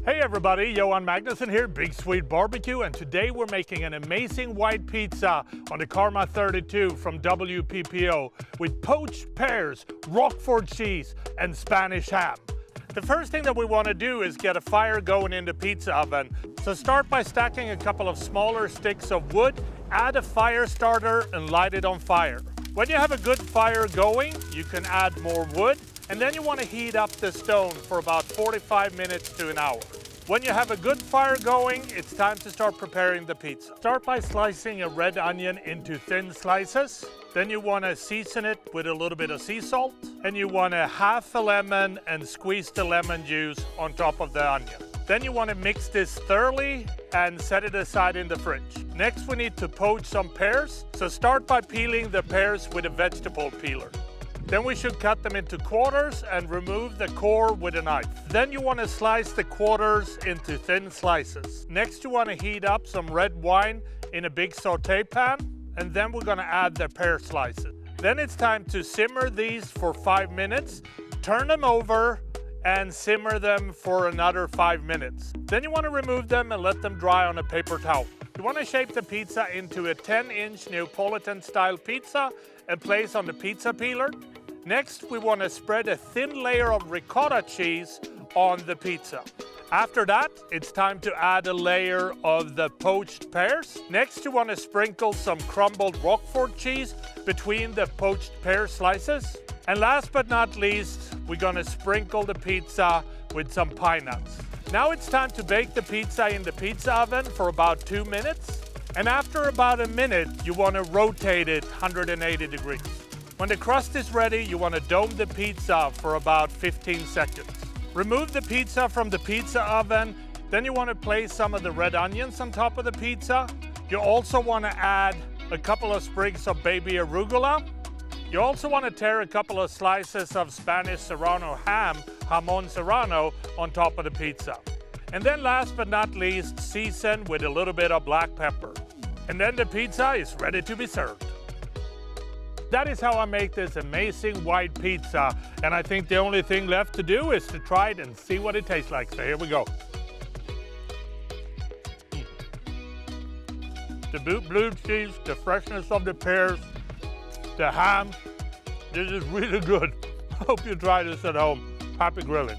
Hey everybody, Johan Magnusson here, Big Swede Barbecue, and today we're making an amazing white pizza on the Karma 32 from WPPO with poached pears, Roquefort cheese, and Spanish ham. The first thing that we want to do is get a fire going in the pizza oven. So start by stacking a couple of smaller sticks of wood, add a fire starter and light it on fire. When you have a good fire going, you can add more wood, and then you want to heat up the stone for about 45 minutes to an hour. When you have a good fire going, it's time to start preparing the pizza. Start by slicing a red onion into thin slices. Then you want to season it with a little bit of sea salt. And you want to half a lemon and squeeze the lemon juice on top of the onion. Then you want to mix this thoroughly and set it aside in the fridge. Next, we need to poach some pears. So start by peeling the pears with a vegetable peeler. Then we should cut them into quarters and remove the core with a knife. Then you want to slice the quarters into thin slices. Next, you want to heat up some red wine in a big saute pan, and then we're going to add the pear slices. Then it's time to simmer these for 5 minutes, turn them over, and simmer them for another 5 minutes. Then you want to remove them and let them dry on a paper towel. You want to shape the pizza into a 10-inch Neapolitan-style pizza and place on the pizza peeler. Next, we want to spread a thin layer of ricotta cheese on the pizza. After that, it's time to add a layer of the poached pears. Next, you want to sprinkle some crumbled Roquefort cheese between the poached pear slices. And last but not least, we're going to sprinkle the pizza with some pine nuts. Now it's time to bake the pizza in the pizza oven for about 2 minutes. And after about a minute, you want to rotate it 180 degrees. When the crust is ready, you want to dome the pizza for about 15 seconds. Remove the pizza from the pizza oven. Then you want to place some of the red onions on top of the pizza. You also want to add a couple of sprigs of baby arugula. You also want to tear a couple of slices of Spanish Serrano ham, Jamon Serrano, on top of the pizza. And then last but not least, season with a little bit of black pepper. And then the pizza is ready to be served. That is how I make this amazing white pizza. And I think the only thing left to do is to try it and see what it tastes like. So here we go. The blue cheese, the freshness of the pears, the ham. This is really good. I hope you try this at home. Happy grilling.